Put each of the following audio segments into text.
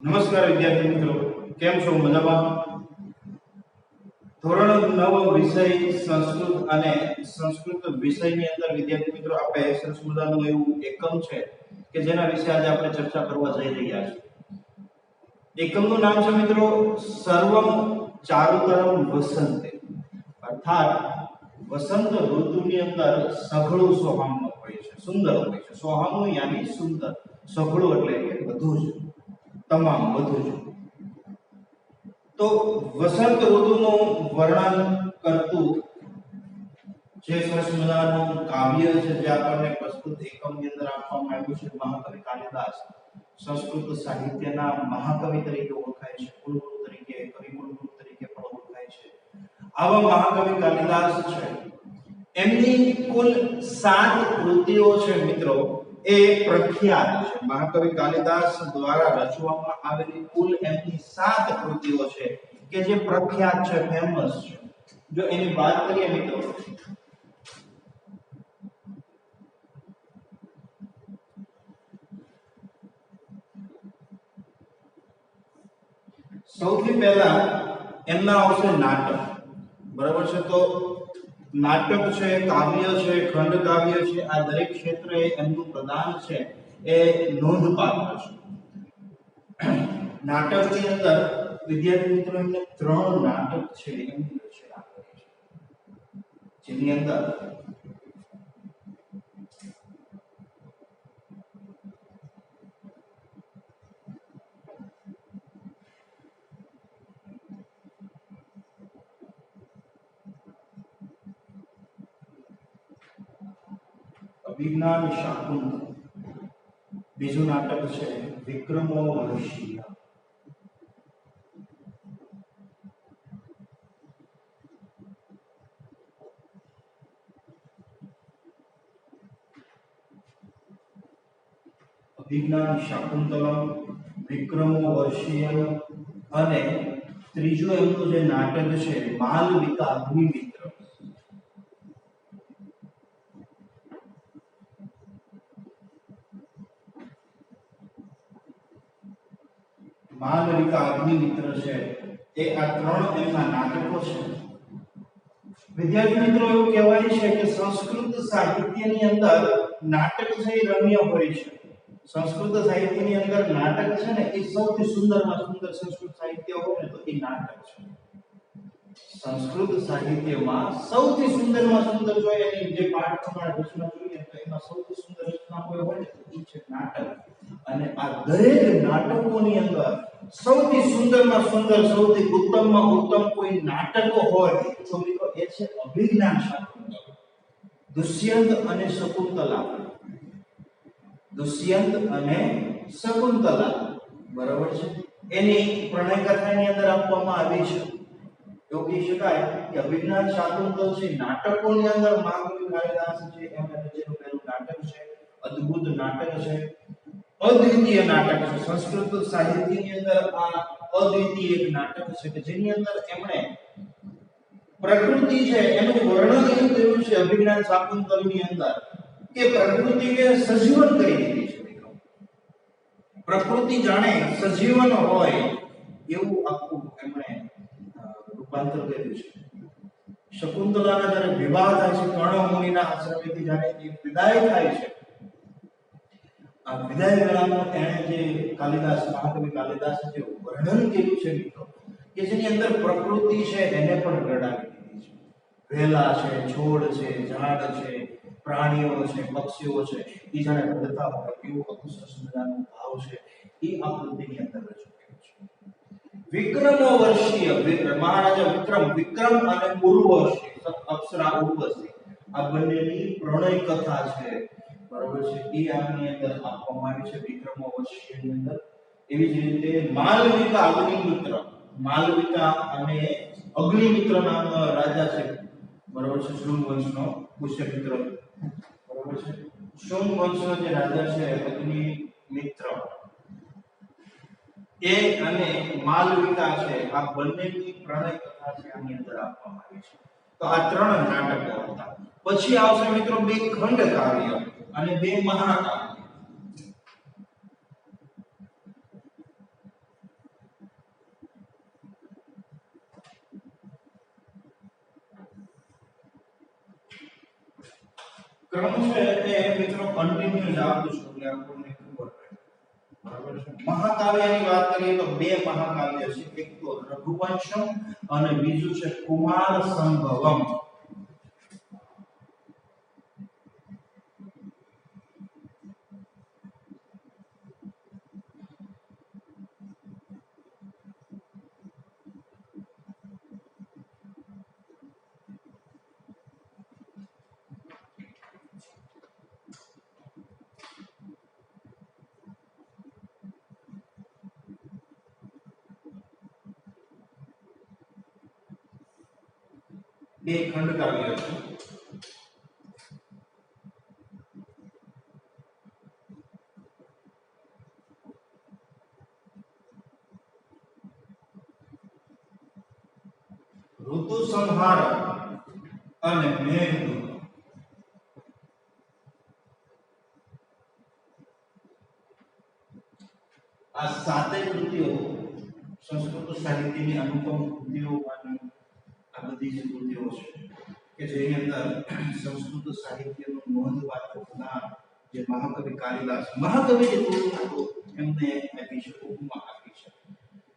નમસ્કાર વિદ્યાર્થી મિત્રો, કેમ છો? મજામાં? ધોરણ 9 વિષય સંસ્કૃત અને સંસ્કૃત વિષયની અંદર વિદ્યાર્થી મિત્રો આપણે સરસ મજાનું એવું એકમ છે કે જેના વિશે આજે આપણે ચર્ચા કરવા જઈ રહ્યા છીએ. એકમનું નામ છે મિત્રો સર્વમ ચારુતરમ વસંતે, અર્થાત વસંત ઋતુની અંદર સઘળું સોહામણું હોય છે, સુંદર હોય છે. સોહામણું યાની સુંદર, સઘળું એટલે કે બધું જ, તમામ બધું જ. તો વસંત ઋતુનું વર્ણન કરતું જે સરસ મજાનું કાવ્ય છે જે આપણને પ્રસ્તુત એકમની અંદર આપવામાં આવ્યું છે, મહાકવિ કાલિદાસ સંસ્કૃત સાહિત્યના મહાકવિ તરીકે ઓળખાય છે, કુલગુરુ તરીકે, કવિકુલગુરુ તરીકે પણ ઓળખાય છે. આવા મહાકવિ કાલિદાસ છે, એમની કુલ 7 કૃતિઓ છે મિત્રો, એ પ્રખ્યાત છે. મહાકવિ કાલિદાસ દ્વારા રચવામાં આવેલી કુલ એમની 7 કૃતિઓ છે કે જે પ્રખ્યાત છે, ફેમસ છે. જો એની વાત કરીએ મિત્રો, સૌથી પહેલા એમના આવશે નાટક, બરાબર છે. તો નાટક છે, કાવ્ય છે, ખંડ કાવ્ય છે, આ દરેક ક્ષેત્રે એમનું પ્રદાન છે એ નોંધપાત્ર છે. નાટકની અંદર વિદ્યાર્થી મિત્રો એમને 3 નાટક છે એમની રચના કરી છે, જેની અંદર અભિજ્ઞાન શાકુંતલમ, બીજું નાટક છે વિક્રમોર્વશીય, અભિજ્ઞાન શાકુંતલમ, વિક્રમોર્વશીય, અને ત્રીજું એમનું જે નાટક છે માલવિકા અગ્નિમિત્ર. માલવિકા અગ્નિમિત્ર છે એ આ 3 એમના નાટકો છે. વિદ્યાર્થી મિત્રો એવું કહેવાય છે કે સંસ્કૃત સાહિત્યની અંદર નાટક છે એ રમ્ય હોય છે. સંસ્કૃત સાહિત્યની અંદર નાટક છે ને એ સૌથી સુંદરમાં સુંદર સંસ્કૃત સાહિત્ય હોય ને તો એ નાટક છે. સંસ્કૃત સાહિત્યમાં સૌથી સુંદરમાં સુંદર જો એની જે પાઠ પ્રમાણે રચના જોઈએ તો એમાં સૌથી સુંદર રચના કોઈ હોય તો એ છે નાટક. અને આ દરેક નાટકોની અંદર સૌથી સુંદરમાં સુંદર, સૌથી ઉત્તમમાં ઉત્તમ કોઈ નાટકો હોય તો મિત્રો એ છે અભિજ્ઞાન શાકુંતલમ. દુષ્યંત અને શકુંતલા, દુષ્યંત અને શકુંતલા, બરાબર છે. એની પ્રણય કથાની અંદર આપવામાં આવી છે. એવું કહી શકાય કે અભિજ્ઞાન શાકુંતલ છે નાટકોની અંદર મહાકવિ કાલિદાસ છે એમણે રચેલું પહેલું નાટક છે, અદ્ભુત નાટક છે, અદ્વિતીય નાટક છે. સંસ્કૃત સાહિત્યની અંદર આ અદ્વિતીય એક નાટક છે કે જેની અંદર એમણે પ્રકૃતિ છે એનું વર્ણન એવું કર્યું છે અભિજ્ઞાન શાકુંતલની અંદર કે પ્રકૃતિને સજીવન કરી દીધી છે મિત્રો. પ્રકૃતિ જાણે સજીવન હોય એવું આખું એમણે રૂપાંતર કર્યું છે. શકુંતલાના જ્યારે વિવાહ થાય છે, કર્ણ મુનિના આશ્રમેથી જ્યારે એ વિદાય થાય છે, આ વિદાય વેળામાં એણે જે કાલિદાસ, મહાકવિ કાલિદાસે જે વર્ણન કર્યું છે મિત્રો, કે જેની અંદર પ્રકૃતિ છે એને પણ રડાવી દીધી છે. વેલા છે, છોડ છે, ઝાડ છે, પ્રાણીઓ છે, પક્ષીઓ છે, એ જાણે રડતા હોય એવું આખું સરસ મજાનું ભાવ છે એ આ કૃતિની અંદર રજૂ કર્યું છે. વિક્રમોર્વશીય, મહારાજા વિક્રમ અને ઉર્વશી, અપ્સરા ઉર્વશી, આ બંનેની પ્રણય કથા છે, બરોબર છે. એ આની અંદર આપવામાં આવી છે વિક્રમોર્વશીયની અંદર. એવી જ રીતે માલવિકા અગ્નિમિત્ર, માલવિકા અને અગ્નિમિત્ર નામનો રાજા છે, બરોબર છે, શુંગ વંશનો પુષ્યમિત્ર, બરોબર છે. શુંગ વંશનો જે રાજા છે અગ્નિમિત્ર, એ અને માલવિકા છે, આ બંનેની પ્રણય કથા છે આની અંદર આપવામાં આવી છે. તો આ 3 નાટકો હતા. પછી આવશે મિત્રો 2 ખંડ કાવ્ય અને 2 મહાકાવ્ય. ક્રમ છે એ મિત્રો કન્ટિન્યુઅસ આવતું છે એટલે આપણને ખબર પડે. બરાબર છે. મહાકાવ્યની વાત કરીએ તો બે મહાકાવ્ય છે, એક તો રઘુવંશમ અને બીજું છે કુમાર સંભવમ. બે ખંડકાવ્ય છે. ઋતુ સંહાર અને મેઘદૂત. આ સાતેય કૃતિઓ સંસ્કૃત સાહિત્યની અનુપમ કૃતિઓમાંની આ બધી જે કૃતિઓ છે કે જેની અંદર સંસ્કૃત સાહિત્યનું નોંધપાત્ર જ્ઞાન જે મહાકવિ કાલિદાસ, મહાકવિ જે એમને આપી છે, ઉપમા આપી છે.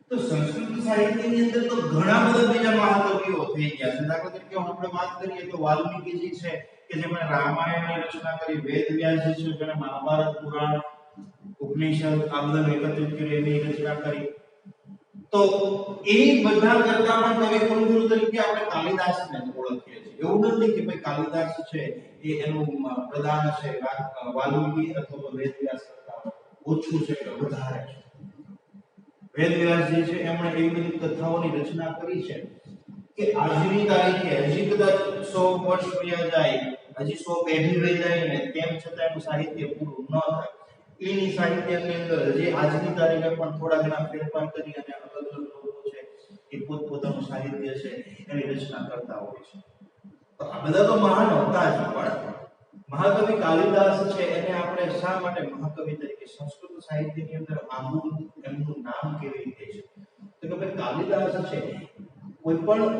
તો સંસ્કૃત સાહિત્યની અંદર તો ઘણા બધા બીજા મહાકવિઓ થઈ ગયા છે. દાખલા તરીકે આપણે વાત કરીએ તો વાલ્મીકીજી છે કે જેમણે રામાયણની રચના કરી, વેદવ્યાસજી છે જેમણે મહાભારત, પુરાણ, ઉપનિષદ આ બધા એકત્રિત કરી એની રચના કરી. તો એ બધા કરતા પણ કવિ કુલગુરુ તરીકે આપણે કાલિદાસને ઓળખીએ છીએ. એવું નથી કે ભાઈ કાલિદાસ છે એ એનું પ્રદાન છે વાલ્મીકી અથવા તો વેદવ્યાસ કરતા ઓછું છે કે વધારે છે. વેદવ્યાસજી છે એમણે એવી બધી કથાઓની રચના કરી છે કે આજની તારીખે હજી કદાચ 100 વર્ષ વયા જાય, હજી 100 પેઢી વહી જાય ને તેમ છતાં એનું સાહિત્ય પૂરું ન થાય. એની સાહિત્યની અંદર હજી આજની તારીખે પણ થોડા ઘણા ફેરફાર કરી અને અલગ અલગ લોકો છે એ પોતપોતાનું સાહિત્ય છે એની રચના કરતા હોય છે. તો આ બધા તો મહાન હતા જ, પણ મહાકવિ કાલિદાસ છે એને આપણે શા માટે મહાકવિ તરીકે સંસ્કૃત સાહિત્યની અંદર આમૂલ એમનું નામ કેવી રીતે છે? તો કે ભાઈ કાલિદાસ છે કોઈ પણ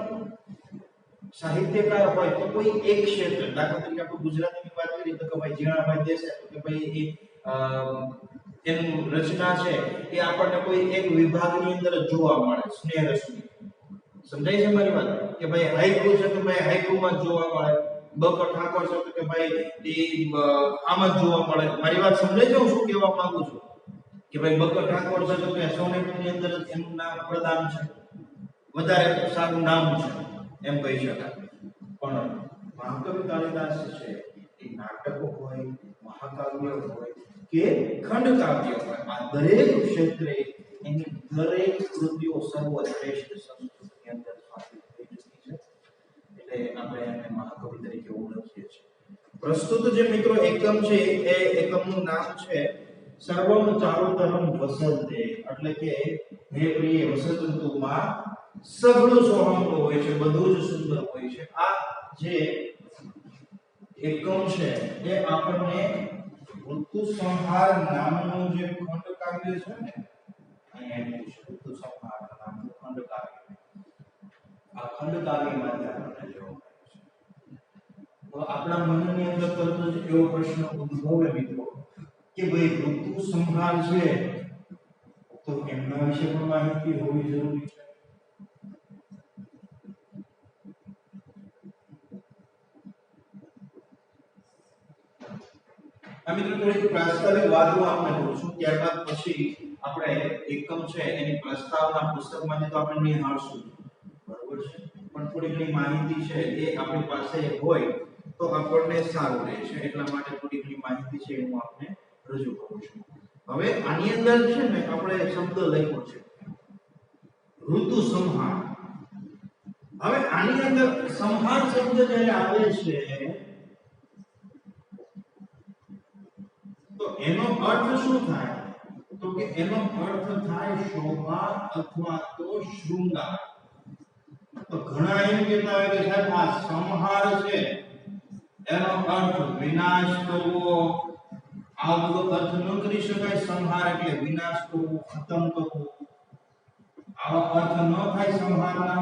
સાહિત્યકાર હોય તો કોઈ એક ક્ષેત્ર, દાખલા તરીકે આપણે ગુજરાતીની વાત કરીએ તો કે ભાઈ જીણાભાઈ દેસાઈ, તો કે ભાઈ એનું રચના છે એ આપણને કોઈ એક વિભાગની અંદર જ જોવા મળે, સ્નેહ રશ્મિ. સમજાય છે મારી વાત? કે ભાઈ હાઈકુ છે તો ભાઈ હાઈકુમાં જ જોવા મળે, બકર ઠાકોર છે તો કે ભાઈ એ આમાં જ જોવા મળે. મારી વાત સમજાય છે હું શું કહેવા માંગુ છું? કે ભાઈ બકર ઠાકોર છે તો કે સોનેટની અંદર જ એનું નામ પ્રધાન છે, વધારે સારું નામ છે એમ કહી શકાય. પણ મહાકવિ કાલિદાસ છે એ નાટકો હોય, મહાકાવ્ય હોય કે ખંડકાવ્ય હોય, આ દરેક ક્ષેત્રે એની દરેક કૃતિઓ સર્વશ્રેષ્ઠ સંસ્કૃતની અંદર સ્થાપિત થઈ ચૂકી છે. એટલે આપણે એને મહાકવિ તરીકે ઓળખીએ છીએ. પ્રસ્તુત જે મિત્રો એકમ છે એ એકમનું નામ છે સર્વમ ચારુતરમ વસંતે, એટલે કે હે પ્રિય વસંત ઋતુમાં સઘળું સોહામણું હોય છે, બધું જ સુંદર હોય છે. આ જે એકમ છે એ આપણને ઋતુ સંહાર નામનું જે ખંડકાવ્ય છે ને, અહીંયા ઋતુ સંહાર નામનું ખંડકાવ્ય, આ ખંડકાવ્યમાંથી આપણને જોવા મળે છે. તો આપણા મનની અંદર તરત જ એવો પ્રશ્ન ઉદ્ભવે મિત્રો કે ભાઈ ઋતુ સંહાર છે તો એમના વિશે પણ માહિતી હોવી જરૂરી છે. આ મિત્રો થોડી પ્રાસ્તાવિક વાતો આપણે કરું છું, ત્યારબાદ પછી આપણે એકમ છે એની પ્રસ્તાવના પુસ્તકમાંથી તો આપણે નિહાળશું, બરોબર છે? પણ થોડી ઘણી માહિતી છે એ આપણી પાસે હોય તો આપણને સારું રહે છે, એટલા માટે થોડી ઘણી માહિતી છે હું આપને રજૂ કરું છું. હવે આની અંદર છે ને આપણે શબ્દ લખ્યો છે ઋતુ સંહાર. હવે આની અંદર સંહાર શબ્દ જ્યારે આવે છે તો એનો અર્થ શું થાય? તો કે એનો અર્થ થાય શોભા અથવા તો શૃંગાર. તો ઘણા એમ કહેતા હોય કે સાહેબ આ સંહાર છે એનો અર્થ વિનાશ કરવો, આ બધો અર્થ ન કરી શકાય. સંહાર એટલે વિનાશ કરવો, ખતમ કરવો, આવો અર્થ ન થાય સંહારના.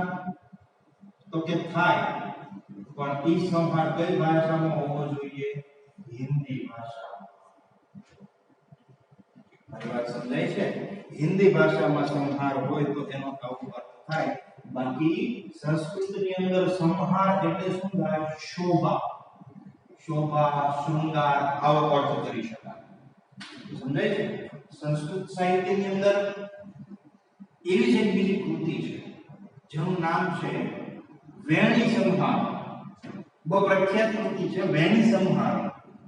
તો કે થાય, પણ ઈ સંહાર કઈ ભાષામાં હોવો જોઈએ? મારી વાત સમજાય છે? હિન્દી ભાષામાં સંહાર હોય તો એનો આવો અર્થ થાય, બાકી સંસ્કૃતની અંદર સંહાર એટલે શું થાય? શોભા, શોભા, શૃંગાર આવો અર્થ કરી શકાય. સમજાય છે? સંસ્કૃત સાહિત્યની અંદર એવી જ એક બીજી કૃતિ છે જેનું નામ છે વેણી સંહાર. બહુ પ્રખ્યાત કૃતિ છે વેણી સંહાર.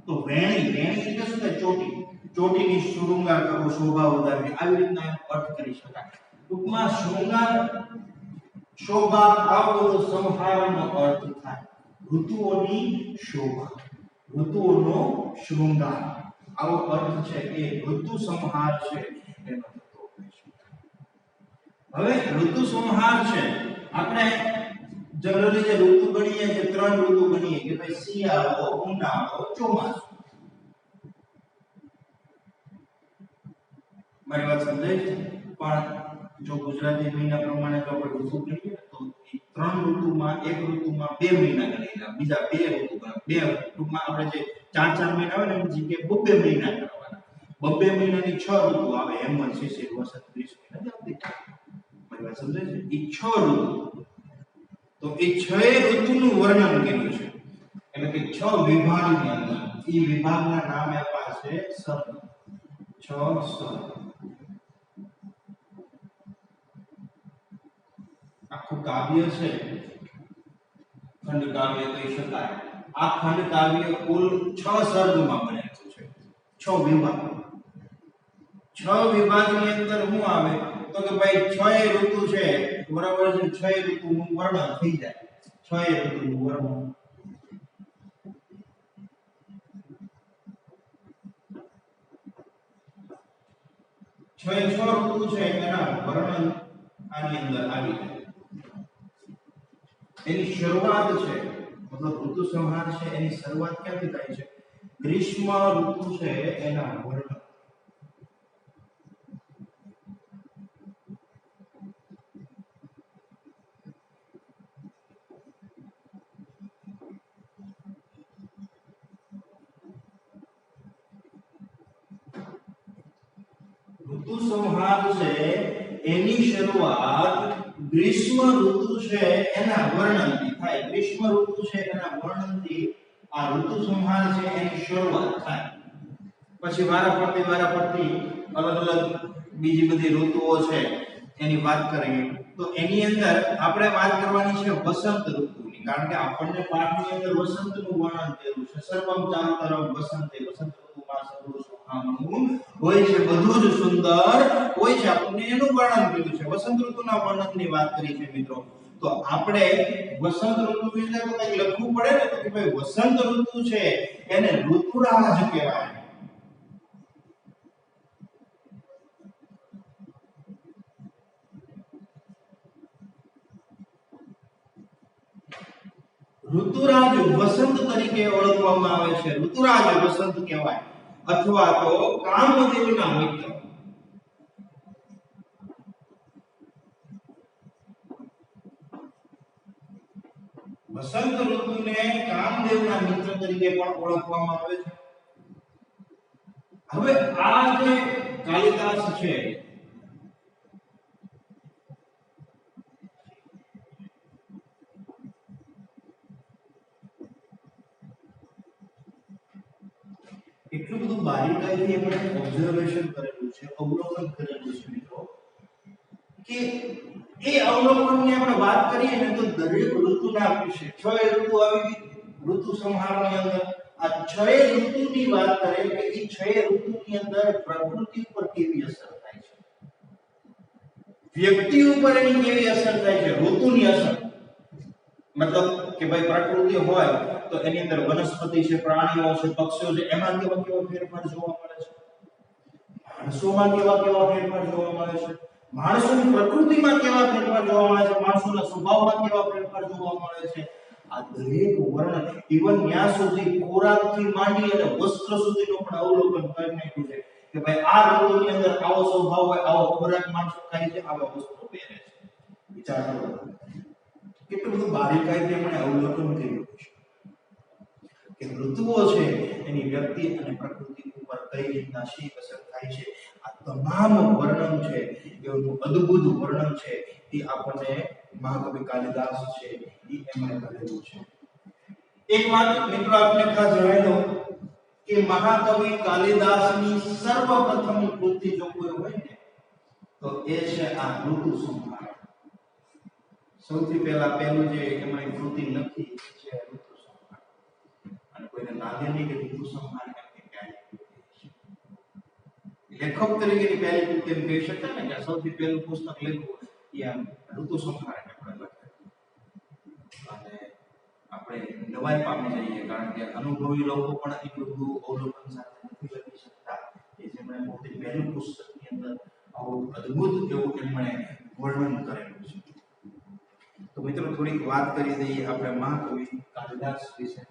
તો વેણી એટલે શું થાય? ચોટી, ચોટીની શૃંગાર કરવો, શોભા વધારવી, આવી રીતના અર્થ કરી શકાય. ટૂંકમાં શૃંગાર, શોભા આવો બધો સંહારનો અર્થ થાય. ઋતુઓની શોભા, ઋતુઓનો શૃંગાર આવો અર્થ છે એ ઋતુ સંહાર છે એનો થતો હોય છે. હવે ઋતુ સંહાર છે, આપણે જનરલી જે ઋતુ ગણીએ છે, ત્રણ ઋતુ ગણીએ કે ભાઈ શિયાળો, ઉનાળો, ચોમાસું. મારી વાત સમજાય છે? પણ જો ગુજરાતી મહિના પ્રમાણે જો આપણે ઋતુ ગણીએ તો ત્રણ ઋતુમાં એક ઋતુમાં 2 મહિના ગણેલા, બીજા 2 ઋતુ ગણે. ટૂંકમાં આપણે જે 4 મહિના આવે ને એની જગ્યાએ 2 મહિના કરવાના. 2 મહિનાની 6 ઋતુ આવે. હેમંત, શિશિર, વસંત, ગ્રીષ્મ નથી આવતી? મારી વાત સમજાય છે? એ 6 ઋતુ. તો એ 6 ઋતુનું વર્ણન કર્યું છે, એટલે કે 6 વિભાગની અંદર. એ વિભાગના નામ આપ્યા છે સર્ગ. 6 સર્ગ. આખું કાવ્ય છે ખંડ કાવ્ય કહી શકાય. આ ખંડ કાવ્ય કુલ 6 સર્ગમાં બનેલું છે. 6 વિભાગ. 6 વિભાગની અંદર શું આવે તો કે ભાઈ 6 ઋતુ છે, બરાબર છે? 6 ઋતુનું વર્ણન થઈ જાય. 6 ઋતુનું વર્ણન. છ ઋતુ છે એના વર્ણન આની અંદર આવી જાય. એની શરૂઆત છે, મતલબ ઋતુ સંહાર છે એની શરૂઆત ક્યાંથી થાય છે? ગ્રીષ્મ ઋતુ છે એના વર્ણન. ઋતુ સંહાર છે એની શરૂઆત ગ્રીષ્મ ઋતુ છે એના વર્ણનથી થાય. ગ્રીષ્મ ઋતુ છે એના વર્ણનથી આ ઋતુ સંહાર છે એની શરૂઆત થાય. પછી વારાફરતી અલગ અલગ બીજી બધી ઋતુઓ છે એની વાત કરીએ તો એની અંદર આપણે વાત કરવાની છે વસંત ઋતુની. કારણ કે આપણને પાઠની અંદર વસંતનું વર્ણન કર્યું છે. સર્વમ ચારુતરમ વસંતે, વસંત ઋતુમાં સર્વ સુખામણું હોય છે, બધું જ સુંદર હોય છે. આપણને એનું વર્ણન કર્યું છે. વસંત ઋતુના વર્ણનની વાત કરી છે મિત્રો. તો આપણે વસંત ઋતુ વિશે તો કંઈક લખવું પડે ને, તો કે ભાઈ વસંત ઋતુ છે એને ઋતુરાજ કહેવાય. ઋતુરાજ વસંત તરીકે ઓળખવામાં આવે છે. ઋતુરાજ વસંત કહેવાય, અથવા તો કામદેવના મિત્ર. વસંત ઋતુને કામદેવના મિત્ર તરીકે પણ ઓળખવામાં આવે છે. હવે આ જે કાલિદાસ છે એટલું બધું બારીકાઈથી એમણે ઓબ્ઝર્વેશન કરેલું છે, અવલોકન કરેલું છે મિત્રો, કે એ અવલોકનની આપણે વાત કરીએ ને તો દરેક ઋતુના વિશે 6 ઋતુ આવી ગઈ ઋતુ સંહારની અંદર. આ 6 ઋતુની વાત કરે કે એ 6 ઋતુની અંદર પ્રકૃતિ ઉપર કેવી અસર થાય છે, વ્યક્તિ ઉપર એની કેવી અસર થાય છે. ઋતુની અસર મતલબ કે ભાઈ પ્રકૃતિ હોય તો એની અંદર વનસ્પતિ છે, પ્રાણીઓ છે, પક્ષીઓ છે, એમાં કેવા કેવા ફેરફાર જોવા મળે છે. માણસોમાં કેવા ફેરફાર જોવા મળે છે. માણસોની પ્રકૃતિમાં કેવા ફેરફાર જોવા મળે છે. માણસોના સ્વભાવમાં કેવા ફેરફાર જોવા મળે છે. આ દરેક વર્ણન ઇવન ત્યાં સુધી ખોરાકથી માંડી અને વસ્ત્ર સુધીનું પણ અવલોકન કરી નાખ્યું છે કે ભાઈ આ ઋતુની અંદર આવો સ્વભાવ હોય, આવો ખોરાક માણસો ખાય છે, આવા વસ્ત્રો પહેરે છે. વિચાર કરો કેટલું બધું બારીકાઈથી એમણે અવલોકન કર્યું છે કે ઋતુઓ છે એની વ્યક્તિ અને પ્રકૃતિ ઉપર પર કઈ રીતના શી અસર થાય છે, આ તમામ વર્ણન છે, એવું અદ્ભુત વર્ણન છે એ આપણને મહાકવિ કાલિદાસ છે એ એમણે કરેલું છે. એક વાત મિત્રો આપને ખાસ જણાવી દઉં કે મહાકવિ કાલિદાસની સર્વપ્રથમ કૃતિ જો કોઈ હોય ને તો એ છે આ ઋતુ સંહાર. સૌથી પહેલું જે એમણે કૃતિ લખી છે ઋતુ સંહાર. અને કોઈને લાગે નહીં કે ઋતુ સંહાર એમની પહેલી કૃતિ છે. લેખક તરીકેની પહેલી કૃતિ એમ કહી શકાય ને કે સૌથી પહેલું પુસ્તક લખ્યું એ આમ ઋતુ સંહાર એમણે લખ્યું. અને આપણે નવાઈ પામી જઈએ કારણ કે અનુભવી લોકો પણ એટલું બધું અવલોકન સાથે નથી લખી શકતા કે જેમણે પોતે પહેલું પુસ્તકની અંદર આવું અદ્ભુત એવું એમણે વર્ણન કરેલું છે. તો મિત્રો થોડીક વાત કરી દઈએ આપણે મહાકવિ કાલિદાસ વિશે.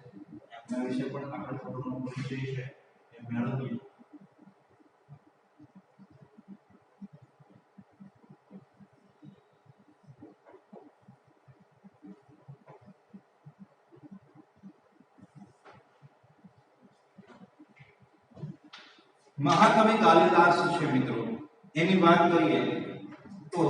એમના વિશે પણ આપણે થોડો પરિચય છે એ મેળવીએ. મહાકવિ કાલિદાસ છે મિત્રો, એની વાત કરીએ તો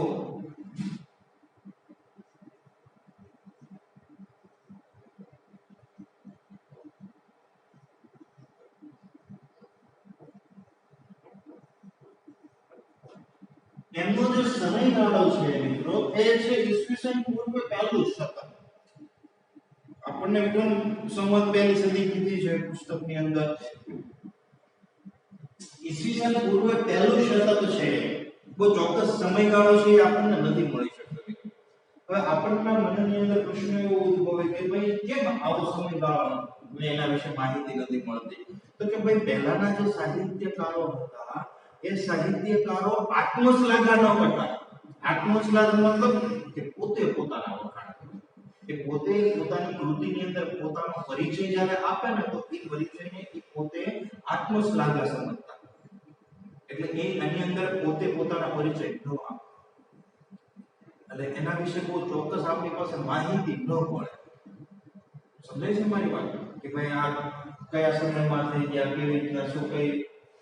એમનો જે સમયગાળો છે મિત્રો એ છે ઈસવીસન પૂર્વ પહેલું શતક. આપણને વિક્રમ સંવત પહેલી સદી કીધી છે પુસ્તકની અંદર. ઈસવીસન પૂર્વ પહેલું શતક છે, બહુ ચોક્કસ સમયગાળો છે એ આપણને નથી મળી શકતો. હવે આપણના મનની અંદર પ્રશ્ન એવો ઉદ્ભવે કે ભાઈ કેમ આવો સમયગાળો એના વિશે માહિતી નથી મળતી. તો કે ભાઈ પહેલાના જે સાહિત્યકારો હતા એ સાહિત્યકારો આત્મશ્લાઘા ન કરતા. આત્મશ્લાઘા મતલબ કે પોતે પોતાના વખાણ કરે. એ પોતે પોતાની કૃતિની અંદર પોતાનો પરિચય જ્યારે આપે ને તો એ પરિચયને એ પોતે આત્મશ્લાઘા સમજતા. એટલે એ આની અંદર પોતે પોતાના પરિચય ન આપે. એટલે એના વિશે બહુ ચોક્કસ આપણી પાસે માહિતી ન મળે. સમજાય છે મારી વાત કે ભાઈ આ કયા સમયમાં થઈ ગયા, કેવી રીતના શું કઈ,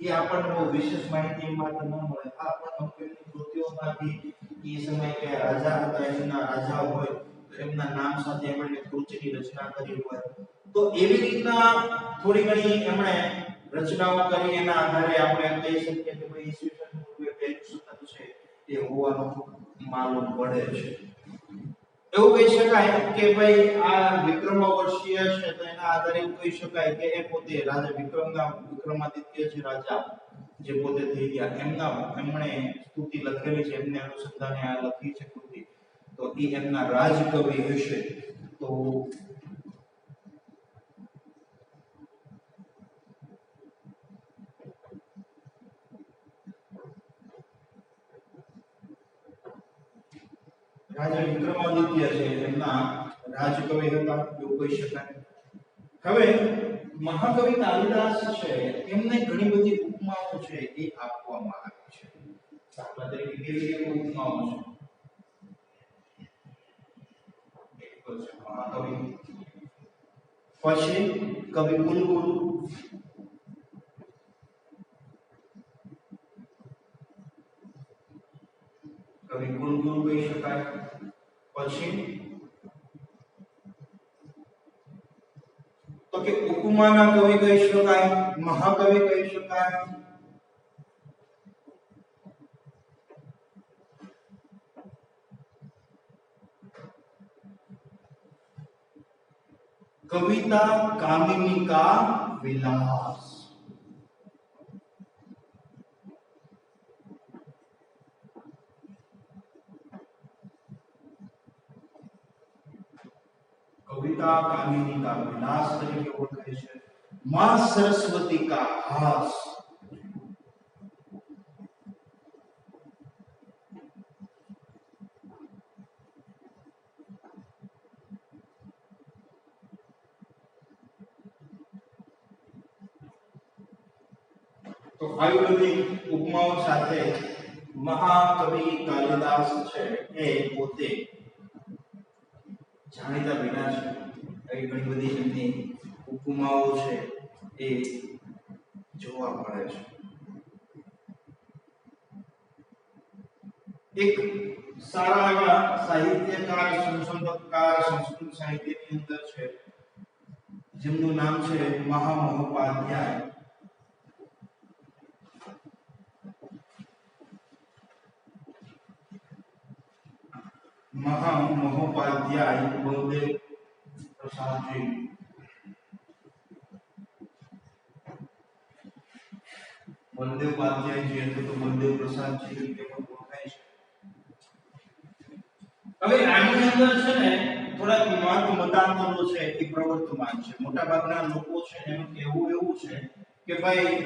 એ આપણને બહુ વિશેષ માહિતી એમાં ન મળે. આ પણ અમુકની કૃતિઓમાંથી એ સમય કે રાજા હતા, એમના રાજા હોય તો એમના નામ સાથે એમણે કૃતિની રચના કરી હોય તો એવી રીતના થોડી ઘણી એમણે રચનાઓ કરી. એના આધારે આપણે કહી શકીએ કે ભાઈ ઈસવીસન પૂર્વે પહેલું શતક છે એ હોવાનું માલુમ પડે છે. એવું કહી શકાય કે ભાઈ આ વિક્રમવર્ષીય છે તો એના આધારે એવું કહી શકાય કે એ પોતે રાજા વિક્રમાદિત્ય છે રાજા જે પોતે થઈ ગયા એમણે સ્તુતિ લખેલી છે, એમને અનુસંધાને આ લખી છે કૃતિ. તો એ એમના રાજકવિ હશે. તો રાજા વિક્રમાદિત્ય છે એમના રાજકવિ હતા એવું કહી શકાય. હવે મહાકવિ કાલિદાસ છે એમને ઘણી બધી ઉપમાઓ છે એ આપવામાં આવી છે. દાખલા તરીકે કેવી કેવી ઉપમાઓ છે? એક તો છે મહાકવિ, પછી કવિ કુલગુરુ, કવિ કુલગુરુ કહી શકાય. પછી તો કે ઉપમાના કવિ કહી શકાય, મહાકવિ કહી શકાય. कविता कामिनी का विलास, कविता कामिनी का विलास तरीके ओळखाय છે. मां सरस्वती का हास, તો આવી બધી ઉપમાઓ સાથે મહાકવિ કાલિદાસ છે એ પોતે જાણીતા વિના છે. એવી ઘણી બધી એમની ઉપમાઓ છે એ જોવા મળે છે. એક સારા એવા સાહિત્યકાર, સંશોધકકાર સંસ્કૃત સાહિત્યની અંદર છે જેમનું નામ છે મહામહોપાધ્યાય. મહામહોપાધ્યાય બલદેવ પ્રસાદજી. બલદેવ ઉપાધ્યાયજી એટલે તો બલદેવ પ્રસાદજી તરીકે પણ ઓળખાય છે. હવે આની અંદર છે ને થોડાક મતાંતરો છે એ પ્રવર્તમાન છે. મોટા ભાગના લોકો છે એનું કહેવું એવું છે કે ભાઈ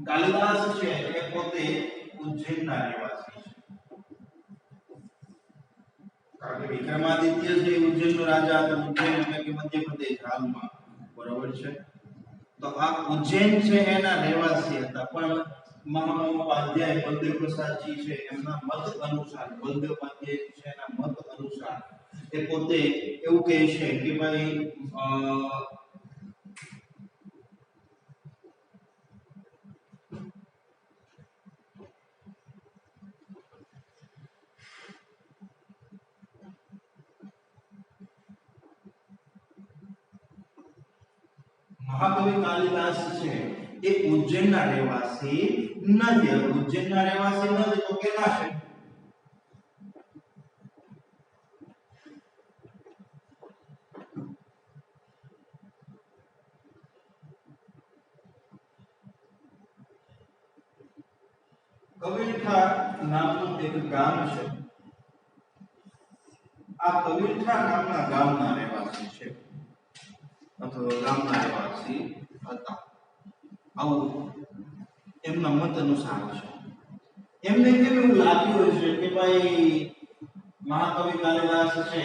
કાલિદાસ છે એ પોતે ઉજ્જૈનના રહેવાસી છે. કારણ કે વિક્રમાદિત્ય છે ઉજ્જૈનનો રાજા હતો. ઉજ્જૈન એટલે કે મધ્યપ્રદેશ હાલમાં, બરોબર છે. તો આ ઉજ્જૈન છે એના રહેવાસી હતા. પણ મહામહોપાધ્યાય બલદેવ પ્રસાદજી છે એમના મત અનુસાર, બલદેવ ઉપાધ્યાય છે એના મત અનુસાર એ પોતે એવું કહે છે કે ભાઈ મહાકવિ કાલિદાસ છે એ ઉજ્જૈનના રહેવાસી નથી. ઉજ્જૈનના રહેવાસી નથી તો કેના છે? કવિલઠા નામનું એક ગામ છે. આ કવિલઠા નામના ગામના રહેવાસી છે અથવા ગામના રહેવાસી હતા, આવું એમના મત અનુસાર છે. એમને કેવું લાગ્યું છે કે ભાઈ મહાકવિ કાલિદાસ છે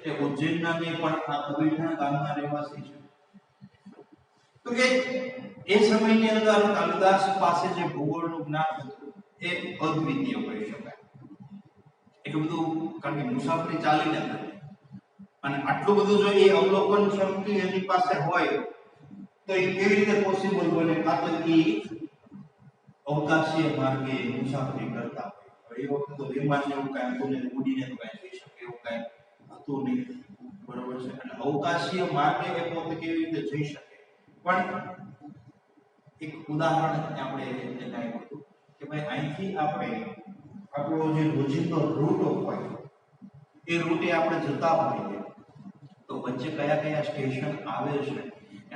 તે ઉજ્જૈનના નહીં પણ આ કવિલઠા ગામના રહેવાસી છે. તો કે એ સમયની અંદર કાલિદાસ પાસે જે ભૂગોળનું જ્ઞાન હતું એ અદ્વિતીય કહી શકાય. એટલું બધું, કારણ કે મુસાફરી ચાલીને હતી અને આટલું બધું જો એ અવલોકન શક્તિ એની પાસે હોય તો એ કેવી રીતે પોસિબલ બને? કાં તો એ અવકાશીય માર્ગે મુસાફરી કરતા હોય. એ વખતે તો વિમાન એવું કાંઈ હતું નહીં, ઉડીને તો કાંઈ જઈ શકે એવું કાંઈ હતું નહીં, બરોબર છે. અને અવકાશીય માર્ગે એ પોતે કેવી રીતે જઈ શકે? પણ એક ઉદાહરણ આપણે એને આપ્યું હતું કે ભાઈ અહીંથી આપણે આપણો જે રોજિંદો રૂટ હોય એ રૂટે આપણે જતા હોઈએ તો વચ્ચે કયા કયા સ્ટેશન આવે છે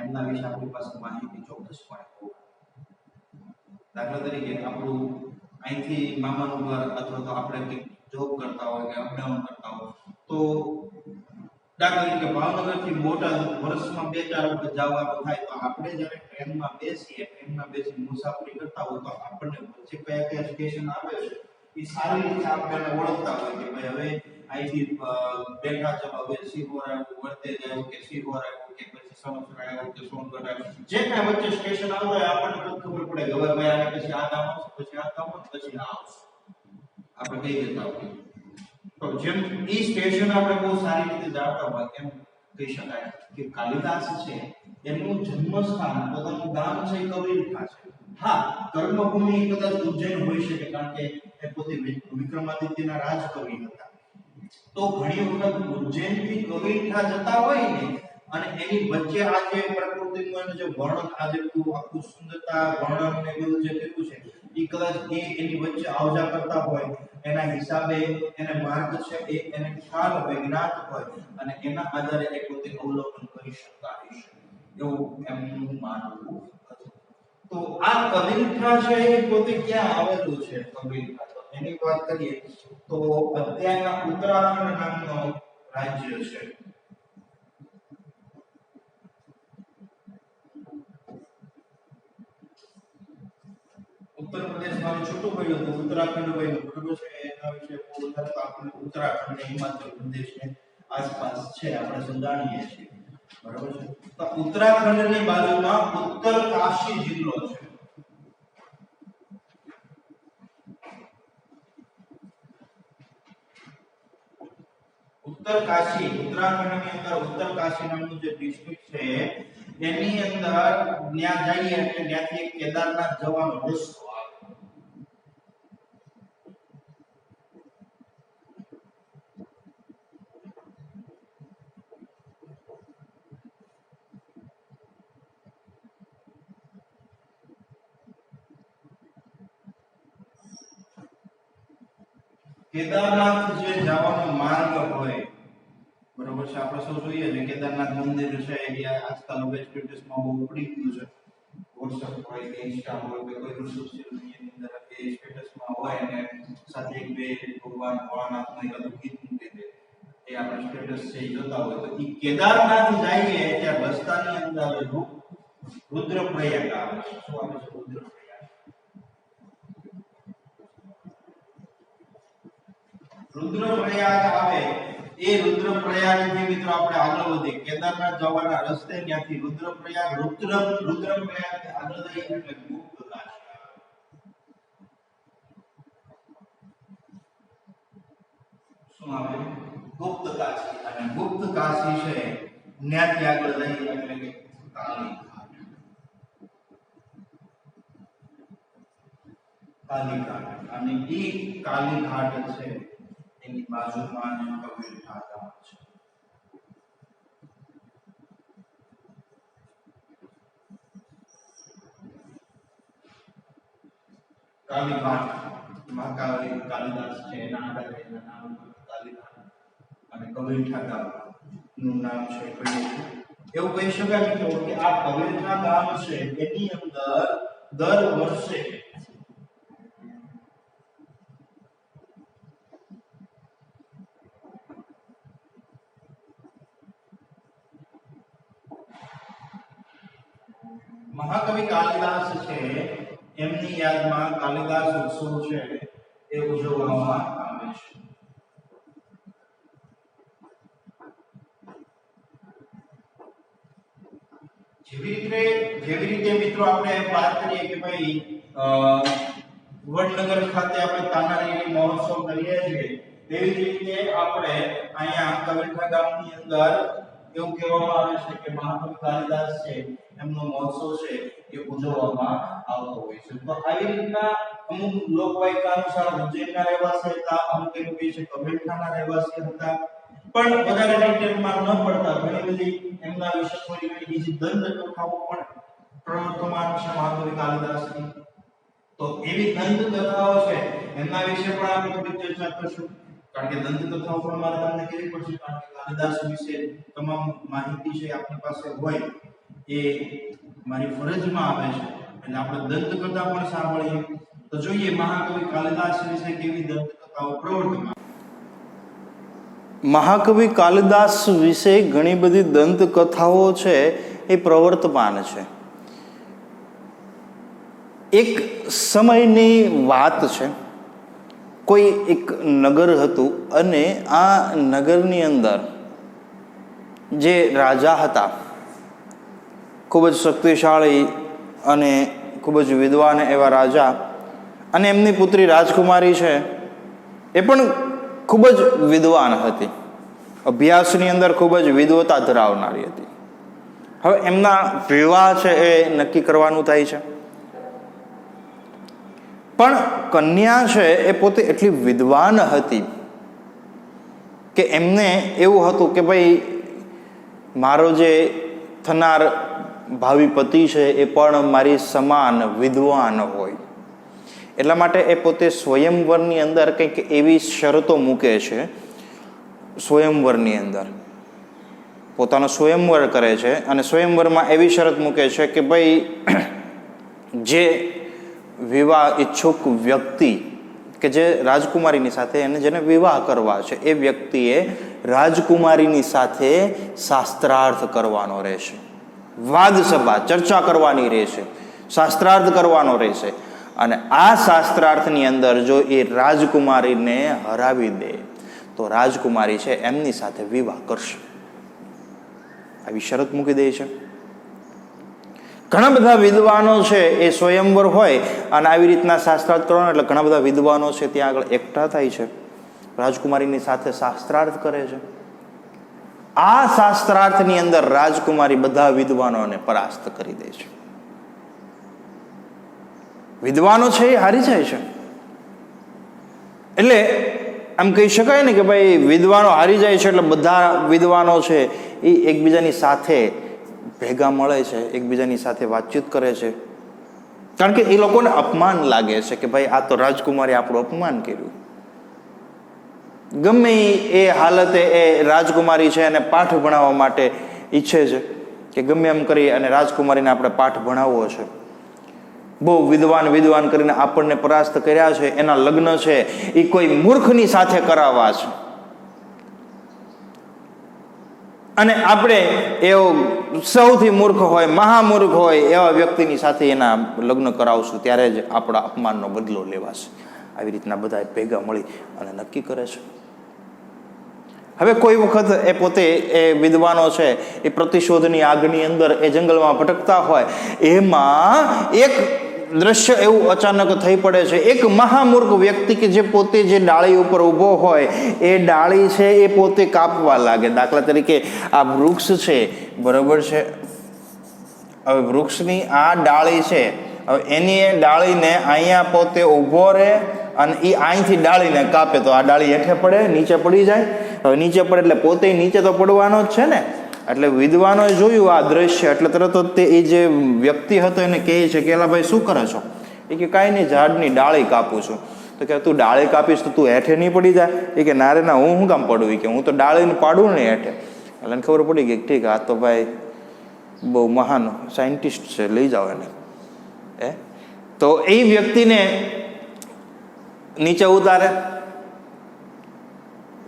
એમના વિશે આપણી પાસે માહિતી ચોક્કસપણે હોય. દાખલા તરીકે આપણું અહીંથી મામાનું ઘર અથવા તો આપણે કંઈક જોબ કરતા હોય કે અપડાઉન કરતા હોય તો દાખલા તરીકે ભાવનગરથી બોટાદ વર્ષમાં 2-4 વખત જવાનું થાય તો આપણે જ્યારે ટ્રેનમાં બેસી મુસાફરી કરતા હોય તો આપણને વચ્ચે કયા કયા સ્ટેશન આવે છે એ સારી રીતે આપણે ઓળખતા હોય કે ભાઈ હવે અહીંથી બેઠા ચલો હવે સિહોર આવ્યું, વર્તેજ આવ્યું કે સિહોર આવ્યું કે પછી સમસરા આવ્યું કે સોનગઢ આવ્યું, જે કાંઈ વચ્ચે સ્ટેશન આવે આપણને ખબર પડે કે હવે ભાઈ આને પછી આ ગામ આવશે, પછી આ ગામ આવશે, પછી આ આવશે, આપણે કઈ જતા હોઈએ. તો જેમ એ સ્ટેશન આપણે બહુ સારી રીતે જાણતા હોય એમ કહી શકાય કે કાલિદાસ છે એનું જન્મસ્થાન પોતાનું ગામ છે એ કવિલઠા છે. હા, કર્મભૂમિ કદાચ ઉજ્જૈન હોઈ શકે કારણ કે એ પોતે વિક્રમાદિત્યના રાજકવિ હતા. તો ઘણી વખત ઉજ્જૈનથી કવિલઠા જતા હોય ને અને એની વચ્ચે આ જે પ્રકૃતિનું જે વર્ણન, આ જે આખું સુંદરતા વર્ણન ને બધું જે કર્યું છે એ કદાચ એની વચ્ચે આવજા કરતા હોય એના હિસાબે એને માર્ગ છે એ એને ખ્યાલ હોય, જ્ઞાત હોય અને એના આધારે એ પોતે અવલોકન કરી શકતા હશે એવું એમનું માનવું હતું. તો આ કવિલઠા છે એ પોતે ક્યાં આવેલું છે? કવિલઠા તો એની વાત કરીએ તો અત્યારના ઉત્તરાખંડ નામનો રાજ્ય છે. ઉત્તર પ્રદેશમાં છૂટું પડ્યું હતું, ઉત્તરાખંડ બન્યું, બરોબર છે. એના વિશે બહુ વધારે આપણે ઉત્તરાખંડ ને હિમાચલ પ્રદેશ ને આસપાસ છે આપણે જાણીએ છીએ, બરોબર છે. તો ઉત્તરાખંડની બાજુમાં ઉત્તરકાશી જિલ્લો છે. ઉત્તરકાશી, ઉત્તરાખંડની અંદર ઉત્તરકાશી નામનું જે ડિસ્ટ્રિક્ટ છે એની અંદર ત્યાં જઈએ એટલે ત્યાંથી એક કેદારનાથ જવાનો રસ્તો આવે. કેદારનાથ જે જવાનો માર્ગ હોય, બરોબર છે, આપણે સૌ જોઈએ છે કેદારનાથ મંદિર છે એ આજકાલ વેબ સ્ટેટસમાં બહુ ઉપડી ગયું છે. વોટ્સએપ હોય કે ઇન્સ્ટા હોય કે કોઈ સોશિયલ મીડિયાની અંદર કે સ્ટેટસમાં હોય અને સાથે એક બે ભગવાન ભોળાનાથનું એક ગીત મૂકી દે, એ આપણે સ્ટેટસ છે એ જોતા હોય તો એ કેદારનાથ જઈએ ત્યાં રસ્તાની અંદર રુદ્રપ્રયાગ આવે છે. શું આવે છે? રુદ્રપ્રયાગ. રુદ્રપ્રયાગ આવે એ રુદ્રપ્રયાગથી મિત્રો આપણે આગળ વધીએ. કેદારનાથ જવાના રસ્તે ત્યાંથી રુદ્રપ્રયાગથી આગળ જઈએ એટલે ગુપ્ત કાશી આવે. શું આવે? ગુપ્ત કાશી. અને ગુપ્ત કાશી છે ત્યાંથી આગળ જઈએ એટલે કે કાલીઘાટ. અને એ કાલીઘાટ છે એની બાજુમાં કબીરઠા ગામ છે. કાલીઘાટ મહાકાળી કાલિદાસ છે એના આધારે એના નામ કાલીઘાટ અને કબીરઠા ગામ નું નામ છે એવું કહી શકાય મિત્રો કે આ કબીરઠા ગામ છે એની અંદર દર વર્ષે મહાકવિ કાલિદાસ છે એમની યાદમાં કાલિદાસ ઉત્સવ છે એ ઉજવવામાં આવે છે. જેવી રીતે મિત્રો આપણે વાત કરીએ કે ભાઈ વડનગર ખાતે આપણે તાનારીરી મહોત્સવ કરીએ છીએ, તેવી જ રીતે આપણે અહીંયા કબીરઠા ગામની અંદર એવું કહેવામાં આવે છે કે મહાકવિ કાલિદાસ છે એમનો મહોત્સવ છે એ ઉજવવામાં આવતો હોય છે. તો આવી રીતના અમુક લોકવાયકા અનુસાર ઉજ્જૈનના રહેવાસી હતા, અમુક એવું કહે છે કબીરઠાના રહેવાસી હતા, પણ વધારે ડિટેલમાં ન પડતા ઘણી બધી એમના વિશે થોડી ઘણી બીજી દંતકથાઓ પણ પ્રવર્તમાન છે મહાકવિ કાલિદાસની. તો એવી દંતકથાઓ છે એમના વિશે પણ આપણે થોડી ચર્ચા કરીશું, કારણ કે દંતકથાઓ પણ મારે તમને કહેવી પડશે, કારણ કે કાલિદાસ વિશે તમામ માહિતી છે આપણી પાસે હોય એ મારી ફરજમાં આવે છે, એટલે આપણે દંતકથા પણ સાંભળીએ. તો જોઈએ મહાકવિ કાલિદાસ વિશે કેવી દંતકથાઓ પ્રવર્તમાન. મહાકવિ કાલિદાસ વિશે ઘણી બધી દંતકથાઓ છે એ પ્રવર્તમાન છે. એક સમયની વાત છે, કોઈ એક નગર હતું અને આ નગરની અંદર જે રાજા હતા ખૂબ જ શક્તિશાળી અને ખૂબ જ વિદ્વાન એવા રાજા, અને એમની પુત્રી રાજકુમારી છે એ પણ ખૂબ જ વિદ્વાન હતી, અભ્યાસની અંદર ખૂબ જ વિદ્વતા ધરાવનારી હતી. હવે એમના વિવાહ છે એ નક્કી કરવાનું થાય છે, પણ કન્યા છે એ પોતે એટલી વિદ્વાન હતી કે એમને એવું હતું કે ભાઈ મારો જે થનાર ભાવિ પતિ છે એ પણ મારી સમાન વિદ્વાન હોય. એટલા માટે એ પોતે સ્વયંવરની અંદર કંઈક એવી શરતો મૂકે છે, સ્વયંવરની અંદર પોતાનો સ્વયંવર કરે છે અને સ્વયંવરમાં એવી શરત મૂકે છે કે ભાઈ જે વિવાહ ઈચ્છુક વ્યક્તિ કે જે રાજકુમારીની સાથે એને જેને વિવાહ કરવા છે એ વ્યક્તિએ રાજકુમારીની સાથે શાસ્ત્રાર્થ કરવાનો રહેશે, વાદ સભા ચર્ચા કરવાની રહેશે, શાસ્ત્રાર્થ કરવાનો રહેશે, અને આ શાસ્ત્રાર્થની અંદર જો એ રાજકુમારીને હરાવી દે તો રાજકુમારી છે એમની સાથે વિવાહ કરશે, આવી શરત મૂકી દે છે. ઘણા બધા વિદ્વાનો છે એ સ્વયંવર હોય અને આવી રીતના શાસ્ત્રાર્થ કરવાનો એટલે ઘણા બધા વિદ્વાનો છે ત્યાં આગળ એકઠા થાય છે, રાજકુમારીની સાથે શાસ્ત્રાર્થ કરે છે. આ શાસ્ત્રાર્થની અંદર રાજકુમારી બધા વિદ્વાનોને પરાસ્ત કરી દે છે. વિદ્વાનો છે એ હારી જાય છે. એટલે આમ કહી શકાય ને કે ભાઈ વિદ્વાનો હારી જાય છે એટલે બધા વિદ્વાનો છે એ એકબીજાની સાથે ભેગા મળે છે, એકબીજાની સાથે વાતચીત કરે છે. કારણ કે એ લોકોને અપમાન લાગે છે કે ભાઈ આ તો રાજકુમારી આપણું અપમાન કર્યું. ગમે એ હાલતે એ રાજકુમારી છે અને પાઠ ભણાવવા માટે ઈચ્છે છે કે ગમે એમ કરી અને રાજકુમારીને આપણે પાઠ ભણાવવો છે. બહુ વિદ્વાન કરીને આપણને પરાસ્ત કર્યા છે, એના લગ્ન છે એ કોઈ મૂર્ખની સાથે કરાવવા છે અને આપણે એવો સૌથી મૂર્ખ હોય, મહામૂર્ખ હોય એવા વ્યક્તિની સાથે એના લગ્ન કરાવશું ત્યારે જ આપણા અપમાનનો બદલો લેવાશે. આવી રીતના બધા ભેગા મળી અને નક્કી કરે છે. હવે કોઈ વખત એ પોતે એ વિદ્વાનો છે એ પ્રતિશોધની આગની અંદર એ જંગલમાં ભટકતા હોય, એમાં એક દ્રશ્ય એવું અચાનક થઈ પડે છે. એક મહામૂર્ખ વ્યક્તિ કે જે પોતે જે ડાળી ઉપર ઊભો હોય એ ડાળી છે એ પોતે કાપવા લાગે. દાખલા તરીકે આ વૃક્ષ છે, બરોબર છે. હવે વૃક્ષની આ ડાળી છે, હવે એની ડાળીને અહીંયા પોતે ઊભો રહે અને એ અહીંથી ડાળીને કાપે તો આ ડાળી હેઠે પડે, નીચે પડી જાય. હવે નીચે પડે એટલે પોતે નીચે તો પડવાનો જ છે ને. એટલે વિદ્વાનોએ જોયું આ દ્રશ્ય એટલે તરત જ તે એ જે વ્યક્તિ હતો એને કહે છે કે એલા ભાઈ શું કરે છો? એ કે કાંઈ નહીં, ઝાડની ડાળી કાપું છું. તો કે તું ડાળી કાપીશ તો તું હેઠે નહીં પડી જાય? એ કે ના રે ના, હું શું કામ પડું? કે હું તો ડાળીને પાડું ને હેઠે. એટલે એને ખબર પડી ગઈ ઠીક, આ તો ભાઈ બહુ મહાન સાયન્ટિસ્ટ છે, લઈ જાઓ એને. તો એ વ્યક્તિને નીચે ઉતારે.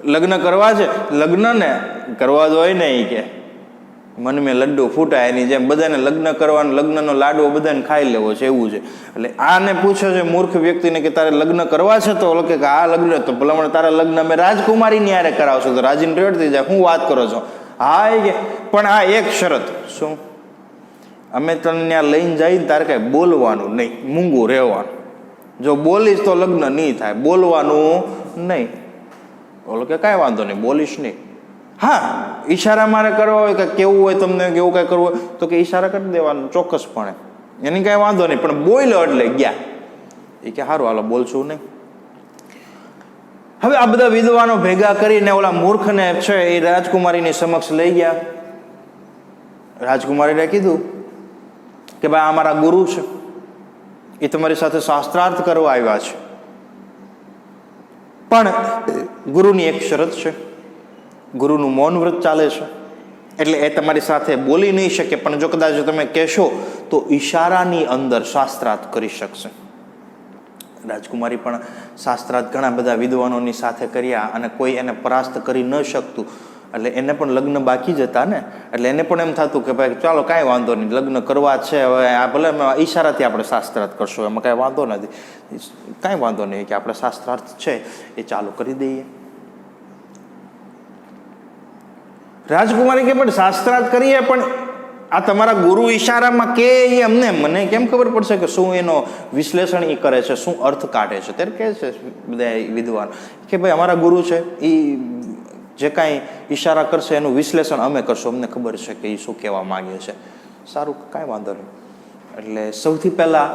લગ્ન કરવા છે, લગ્ન ને કરવા જ હોય ને એ કે મન મેં લડ્ડુ ફૂટાય એની જેમ બધાને લગ્ન કરવાનો, લગ્નનો લાડવો બધાને ખાઈ લેવો છે એવું છે. એટલે આને પૂછે છે મૂર્ખ વ્યક્તિને કે તારે લગ્ન કરવા છે? તો કે આ લગ્ન તો ભલામણ તારા લગ્ન અમે રાજકુમારીની હારે કરાવશો. તો રાજીને રેડ થઈ જાય, હું વાત કરો છો? હા એ કે પણ આ એક શરત. શું? અમે તને ત્યાં લઈને જઈને તારે કાંઈ બોલવાનું નહીં, મૂંગું રહેવાનું. જો બોલીશ તો લગ્ન નહીં થાય, બોલવાનું નહીં. ઓલો કે કાંઈ વાંધો નહીં, બોલીશ નહીં. હા, ઈશારા મારે કરવા હોય કે કેવું હોય તમને, કેવું કાંઈ કરવું હોય તો કે ઈશારા કરી દેવાનું ચોક્કસપણે, એની કાંઈ વાંધો નહીં. પણ બોલ્યો એટલે ગયા. એ કે સારું હાલો બોલશું નહીં. હવે આ બધા વિદ્વાનો ભેગા કરીને ઓલા મૂર્ખને છે એ રાજકુમારીની સમક્ષ લઈ ગયા. રાજકુમારીને કીધું કે ભાઈ આ મારા ગુરુ છે, એ તમારી સાથે શાસ્ત્રાર્થ કરવા આવ્યા છે, પણ ગુરુની એક શરત છે, ગુરુનું મૌન વ્રત ચાલે છે એટલે એ તમારી સાથે બોલી નહીં શકે, પણ જો કદાચ તમે કહેશો તો ઈશારાની અંદર શાસ્ત્રાર્થ કરી શકશે. રાજકુમારી પણ શાસ્ત્રાર્થ ઘણા બધા વિદ્વાનોની સાથે કર્યા અને કોઈ એને પરાસ્ત કરી ન શકતું એટલે એને પણ લગ્ન બાકી જ હતા ને, એટલે એને પણ એમ થતું કે ભાઈ ચાલો કાંઈ વાંધો નહીં, લગ્ન કરવા છે, હવે આ ભલે ઈશારાથી આપણે શાસ્ત્રાર્થ કરશું, એમાં કાંઈ વાંધો નથી, કાંઈ વાંધો નહીં કે આપણે શાસ્ત્રાર્થ છે એ ચાલુ કરી દઈએ. રાજકુમારી કે પણ શાસ્ત્રાર્થ કરીએ પણ આ તમારા ગુરુ ઈશારામાં કે એ અમને મને કેમ ખબર પડશે કે શું એનો વિશ્લેષણ એ કરે છે, શું અર્થ કાઢે છે? ત્યારે કહે છે બધા વિદ્વાન કે ભાઈ અમારા ગુરુ છે એ જે કાંઈ ઈશારા કરશે એનું વિશ્લેષણ અમે કરશું, અમને ખબર છે કે એ શું કહેવા માંગે છે. સારું, કાંઈ વાંધો નહીં. એટલે સૌથી પહેલાં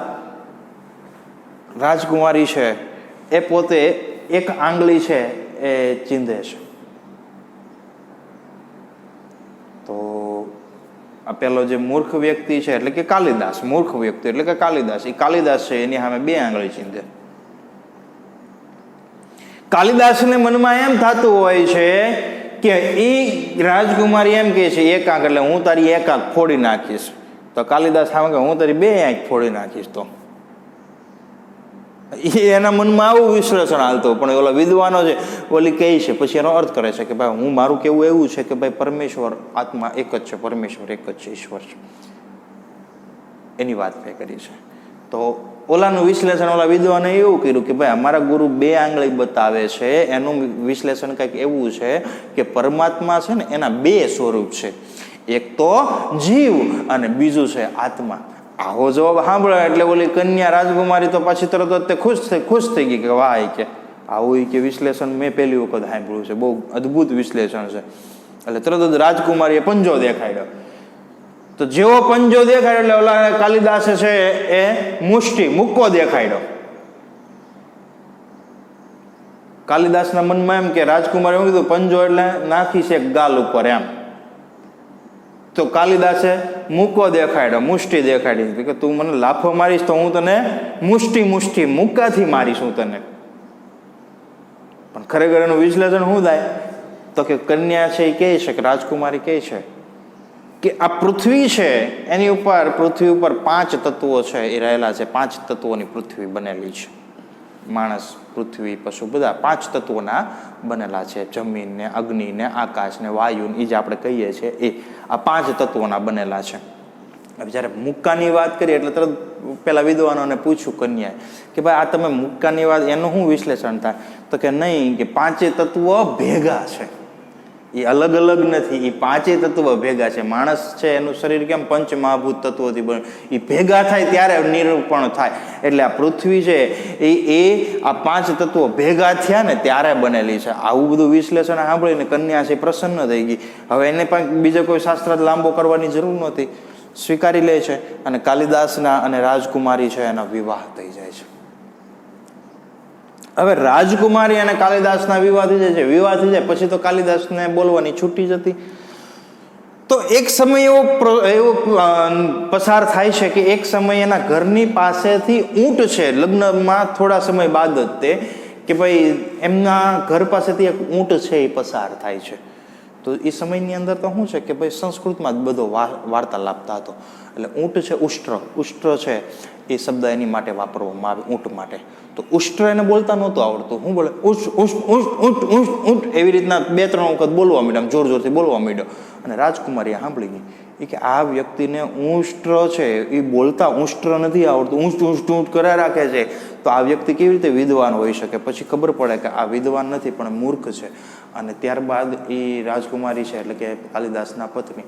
રાજકુમારી છે એ પોતે એક આંગળી છે એ ચીંધે છે. તો આ પેલો જે મૂર્ખ વ્યક્તિ છે એટલે કે કાલિદાસ, મૂર્ખ વ્યક્તિ એટલે કે કાલિદાસ, એ કાલિદાસ છે એની સામે બે આંગળી ચીંધે. કાલિદાસને મનમાં એમ થતું હોય છે કે એ રાજકુમારી એમ કહે છે એક આંખ એટલે હું તારી એક આંખ ફોડી નાખીશ. તો કાલિદાસ સામે કે હું તારી બે આંખ ફોડી નાખીશ. તો એના મનમાં આવું વિશ્લેષણ હાલતું, પણ ઓલા વિદ્વાનો છે ઓલી કહે છે પછી એનો અર્થ કરે છે કે ભાઈ હું મારું કેવું એવું છે કે ભાઈ પરમેશ્વર આત્મા એક જ છે, પરમેશ્વર એક જ છે, ઈશ્વર છે, એની વાત મેં કરી છે. તો ઓલાનું વિશ્લેષણ ઓલા વિદ્વાને એવું કર્યું કે ભાઈ અમારા ગુરુ બે આંગળી બતાવે છે, એનું વિશ્લેષણ કંઈક એવું છે કે પરમાત્મા છે ને એના બે સ્વરૂપ છે, એક તો જીવ અને બીજું છે આત્મા. આવો જવાબ સાંભળે એટલે ઓલી કન્યા રાજકુમારી તો પાછી તરત જ તે ખુશ થઈ ગઈ કે વાહ કે આવું કે વિશ્લેષણ મેં પહેલી વખત સાંભળ્યું છે, બહુ અદ્ભુત વિશ્લેષણ છે. એટલે તરત જ રાજકુમારીએ પંજો દેખાડ્યો. તો જેવો પંજો દેખાડ્યો એટલે ઓલા કાલિદાસે છે એ મુષ્ટિ મુક્કો દેખાડ્યો. કાલિદાસના મનમાં એમ કે રાજકુમારે એમ કીધું પંજો એટલે નાખી છે ગાલ ઉપર એમ. તો કાલિદાસે મૂકો દેખાડ્યો, મુષ્ટિ દેખાડી કે તું મને લાફો મારીશ તો હું તને મુષ્ટિ મુક્કાથી મારીશ હું તને. પણ ખરેખર એનું વિશ્લેષણ શું થાય તો કે કન્યા છે એ કહે છે કે રાજકુમારી કહે છે કે આ પૃથ્વી છે એની ઉપર પૃથ્વી ઉપર 5 તત્વો છે એ રહેલા છે. 5 તત્વોની પૃથ્વી બનેલી છે. માણસ, પૃથ્વી, પશુ બધા 5 તત્વોના બનેલા છે. જમીન ને અગ્નિ ને આકાશ ને વાયુ એ જે આપણે કહીએ છીએ એ આ 5 તત્વોના બનેલા છે. હવે જ્યારે મુક્કાની વાત કરીએ એટલે તરત પેલા વિદ્વાનોને પૂછ્યું કન્યાએ કે ભાઈ આ તમે મુક્કાની વાત એનું શું વિશ્લેષણ થાય તો કે નહીં કે 5 તત્વો ભેગા છે, એ અલગ અલગ નથી, એ 5 તત્વો ભેગા છે. માણસ છે એનું શરીર કેમ પંચ મહાભૂત તત્વોથી બને, એ ભેગા થાય ત્યારે નિરૂપણ થાય. એટલે આ પૃથ્વી છે એ આ 5 તત્વો ભેગા થયા ને ત્યારે બનેલી છે. આવું બધું વિશ્લેષણ સાંભળીને કન્યા છે પ્રસન્ન થઈ ગઈ. હવે એને પણ બીજો કોઈ શાસ્ત્ર લાંબો કરવાની જરૂર નહોતી, સ્વીકારી લે છે. અને કાલિદાસના અને રાજકુમારી છે એના વિવાહ થઈ જાય છે. હવે રાજકુમારી અને કાલિદાસના વિવાહ થઈ જાય છે. વિવાહ થઈ જાય પછી તો કાલિદાસને બોલવાની છૂટી જતી. તો એક સમય એવો પસાર થાય છે કે એક સમય એના ઘરની પાસેથી ઊંટ છે, લગ્નમાં થોડા સમય બાદ જ તે કે ભાઈ એમના ઘર પાસેથી એક ઊંટ છે એ પસાર થાય છે. તો એ સમયની અંદર તો શું છે કે ભાઈ સંસ્કૃતમાં જ બધો વાર્તાલાપ થતો. એટલે ઊંટ છે ઉષ્ટ્ર છે એ શબ્દ એની માટે વાપરવામાં આવે ઊંટ માટે. તો ઉષ્ટ્ર એને બોલતા નહોતું આવડતું. શું બોલે? ઊંટ એવી રીતના 2-3 વખત બોલવા માંડ્યો, જોર જોરથી બોલવા માંડ્યો. અને રાજકુમારી સાંભળી ગઈ એ કે આ વ્યક્તિને ઉષ્ટ્ર છે એ બોલતા ઉષ્ટ્ર નથી આવડતું, ઊંટ કર્યા રાખે છે. તો આ વ્યક્તિ કેવી રીતે વિદ્વાન હોઈ શકે? પછી ખબર પડે કે આ વિદ્વાન નથી પણ મૂર્ખ છે. અને ત્યારબાદ એ રાજકુમારી છે એટલે કે કાલિદાસના પત્ની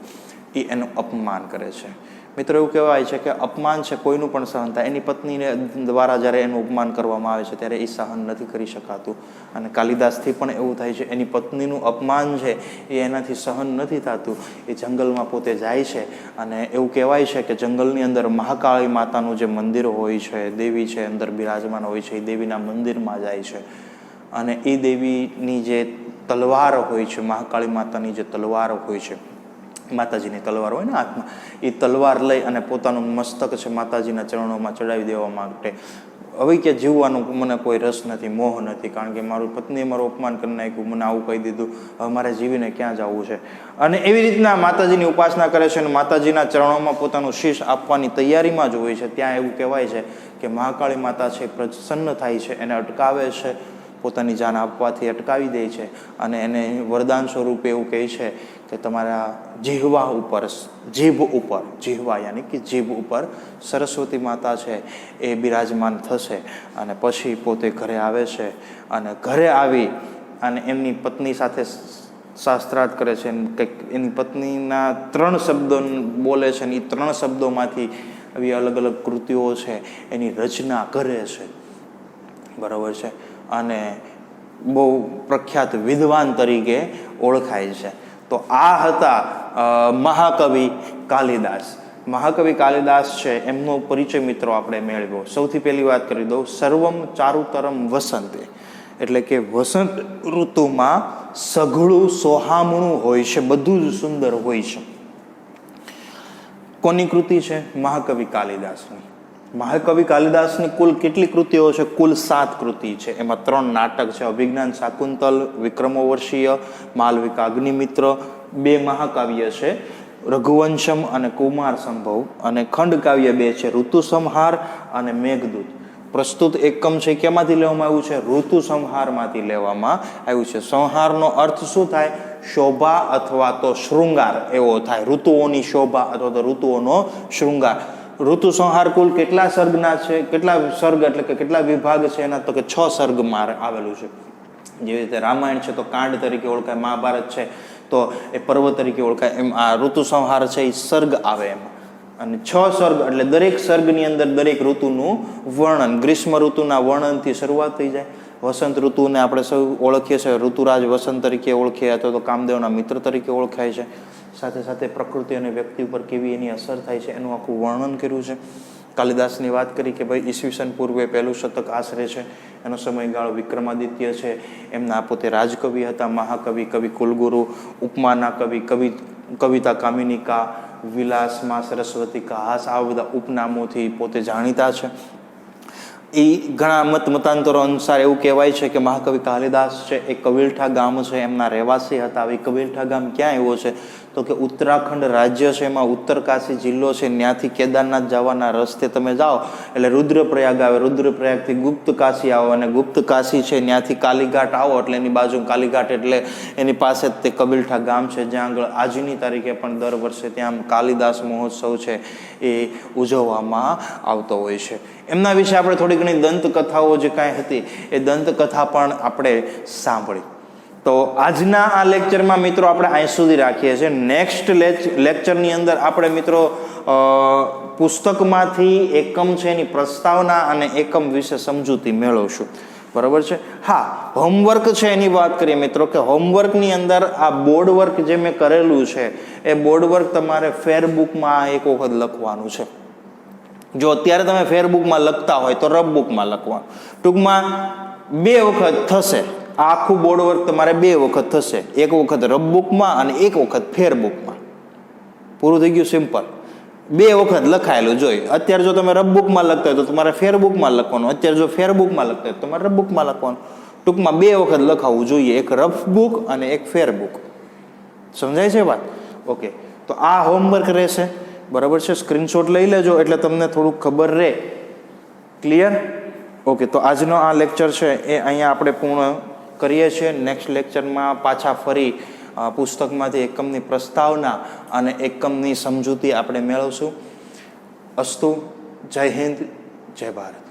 એ એનું અપમાન કરે છે. મિત્રો એવું કહેવાય છે કે અપમાન છે કોઈનું પણ સહન થાય. એની પત્નીને દ્વારા જ્યારે એનું અપમાન કરવામાં આવે છે ત્યારે એ સહન નથી કરી શકાતું. અને કાલિદાસથી પણ એવું થાય છે, એની પત્નીનું અપમાન છે એ એનાથી સહન નથી થતું. એ જંગલમાં પોતે જાય છે અને એવું કહેવાય છે કે જંગલની અંદર મહાકાળી માતાનું જે મંદિર હોય છે, દેવી છે અંદર બિરાજમાન હોય છે, એ દેવીના મંદિરમાં જાય છે. અને એ દેવીની જે તલવાર હોય છે, મહાકાળી માતાની જે તલવાર હોય છે, માતાજીની તલવાર હોય ને હાથમાં, એ તલવાર લઈ અને પોતાનું મસ્તક છે માતાજીના ચરણોમાં ચડાવી દેવા માટે હવે કે જીવવાનું મને કોઈ રસ નથી, મોહ નથી, કારણ કે મારું પત્નીએ મારું અપમાન કરી નાખ્યું, મને આવું કહી દીધું, હવે મારે જીવીને ક્યાં જવું છે. અને એવી રીતના માતાજીની ઉપાસના કરે છે અને માતાજીના ચરણોમાં પોતાનું શીશ આપવાની તૈયારીમાં જ હોય છે. ત્યાં એવું કહેવાય છે કે મહાકાળી માતા છે પ્રસન્ન થાય છે, એને અટકાવે છે, પોતાની જાન આપવાથી અટકાવી દે છે અને એને વરદાન સ્વરૂપે એવું કહે છે કે તમારા જીભ ઉપર સરસ્વતી માતા છે એ બિરાજમાન થશે. અને પછી પોતે ઘરે આવે છે અને ઘરે આવી અને એમની પત્ની સાથે શાસ્ત્રાર્થ કરે છે. કંઈક એની પત્નીના 3 શબ્દો બોલે છે અને એ 3 શબ્દોમાંથી આવી અલગ અલગ કૃતિઓ છે એની રચના કરે છે. બરાબર છે. અને બહુ પ્રખ્યાત વિદ્વાન તરીકે ઓળખાય છે. તો આ હતા મહાકવિ કાલિદાસ. મહાકવિ કાલિદાસ છે એમનો પરિચય મિત્રો આપણે મેળવ્યો. સૌથી પહેલી વાત કરી દઉં, સર્વમ ચારુતરમ વસંતે, એટલે કે વસંત ઋતુમાં સઘળું સોહામણું હોય છે, બધું જ સુંદર હોય છે. કોની કૃતિ છે? મહાકવિ કાલિદાસની. મહાકવિ કાલિદાસની કુલ કેટલી કૃતિઓ છે? કુલ 7 કૃતિ છે. એમાં 3 નાટક છે, અભિજ્ઞાન શાકુંતલ, વિક્રમોર્વશીય, માલવિકા અગ્નિમિત્ર. 2 મહાકાવ્ય છે, રઘુવંશમ અને કુમાર સંભવ. અને ખંડકાવ્ય 2 છે, ઋતુસંહાર અને મેઘદૂત. પ્રસ્તુત એકમ છે કેમાંથી લેવામાં આવ્યું છે? ઋતુ સંહારમાંથી લેવામાં આવ્યું છે. સંહારનો અર્થ શું થાય? શોભા અથવા તો શૃંગાર એવો થાય. ઋતુઓની શોભા અથવા તો ઋતુઓનો શૃંગાર. ઋતુ સંહાર કુલ કેટલા સર્ગના છે? કેટલા સર્ગ એટલે કે કેટલા વિભાગ છે એના? તો કે 6 સર્ગમાં આવેલું છે. જેવી રીતે રામાયણ છે તો કાંડ તરીકે ઓળખાય, મહાભારત છે તો એ પર્વ તરીકે ઓળખાય. એમ આ ઋતુ સંહાર છે એ સર્ગ આવે એમાં. અને 6 સર્ગ એટલે દરેક સર્ગની અંદર દરેક ઋતુનું વર્ણન, ગ્રીષ્મ ઋતુના વર્ણનથી શરૂઆત થઈ જાય. વસંત ઋતુને આપણે સૌ ઓળખીએ છીએ, ઋતુરાજ વસંત તરીકે ઓળખીએ અથવા તો કામદેવના મિત્ર તરીકે ઓળખાય છે. સાથે સાથે પ્રકૃતિ અને વ્યક્તિ ઉપર કેવી એની અસર થાય છે એનું આખું વર્ણન કર્યું છે. કાલિદાસની વાત કરી કે ભાઈ ઈસવીસન પૂર્વે 1લું શતક આશરે છે, એનો સમયગાળો વિક્રમાદિત્ય છે. એમના પોતે રાજકવિ હતા, મહાકવિ, કવિ કુલગુરુ, ઉપમાના કવિ, કવિતા કામિનિકા, વિલાસમાં સરસ્વતી કા હાસ, આ બધા ઉપનામોથી પોતે જાણીતા છે. એ ઘણા મતાંતરો અનુસાર એવું કહેવાય છે કે મહાકવિ કાલિદાસ છે એ કવિલઠા ગામ છે એમના રહેવાસી હતા. હવે કવિલઠા ગામ ક્યાં આવ્યો છે તો કે ઉત્તરાખંડ રાજ્ય છે, એમાં ઉત્તરકાશી જિલ્લો છે. ત્યાંથી કેદારનાથ જવાના રસ્તે તમે જાઓ એટલે રુદ્રપ્રયાગ આવે, રુદ્રપ્રયાગથી ગુપ્ત કાશી આવો અને ગુપ્ત કાશી છે ત્યાંથી કાલીઘાટ આવો એટલે એની બાજુ કાલીઘાટ એટલે એની પાસે જ તે કબીલઠા ગામ છે, જ્યાં આગળ આજની તારીખે પણ દર વર્ષે ત્યાં કાલિદાસ મહોત્સવ છે એ ઉજવવામાં આવતો હોય છે. એમના વિશે આપણે થોડી ઘણી દંતકથાઓ જે કાંઈ હતી એ દંતકથા પણ આપણે સાંભળી. તો આજના આ લેક્ચરમાં મિત્રો આપણે અહીં સુધી રાખીએ છીએ. નેક્સ્ટ લેક્ચરની અંદર આપણે મિત્રો પુસ્તકમાંથી એકમ છે એની પ્રસ્તાવના અને એકમ વિશે સમજૂતી મેળવશું. બરાબર છે? હા, હોમવર્ક છે એની વાત કરીએ મિત્રો કે હોમવર્કની અંદર આ બોર્ડ વર્ક જે મેં કરેલું છે એ બોર્ડ વર્ક તમારે ફેરબુકમાં એક વખત લખવાનું છે. જો અત્યારે તમે ફેરબુકમાં લખતા હોય તો રફ બુકમાં લખવાનું. ટૂંકમાં 2 વખત થશે. આ આખું બોર્ડ વર્ક તમારે 2 વખત થશે, એક વખત રફ બુકમાં અને એક વખત ફેરબુકમાં. પૂરું થઈ ગયું, સિમ્પલ. 2 વખત લખાયેલું જોઈએ. અત્યારે જો તમે રફ બુકમાં લખતા હોય તો તમારે ફેરબુકમાં લખવાનું, અત્યારે જો ફેરબુકમાં લખતા હોય તો તમારે રફ બુકમાં લખવાનું. ટૂંકમાં 2 વખત લખાવવું જોઈએ, એક રફ બુક અને એક ફેરબુક. સમજાય છે વાત? ઓકે, તો આ હોમવર્ક રહેશે. બરાબર છે? સ્ક્રીનશોટ લઈ લેજો એટલે તમને થોડુંક ખબર રહે. ક્લિયર? ઓકે, તો આજનો આ લેક્ચર છે એ અહીંયા આપણે પૂર્ણ કરીએ છીએ. નેક્સ્ટ લેક્ચરમાં પાછા ફરી પુસ્તકમાંથી એકમની પ્રસ્તાવના અને એકમની સમજૂતી આપણે મેળવશું. અસ્તુ. જય હિન્દ, જય ભારત.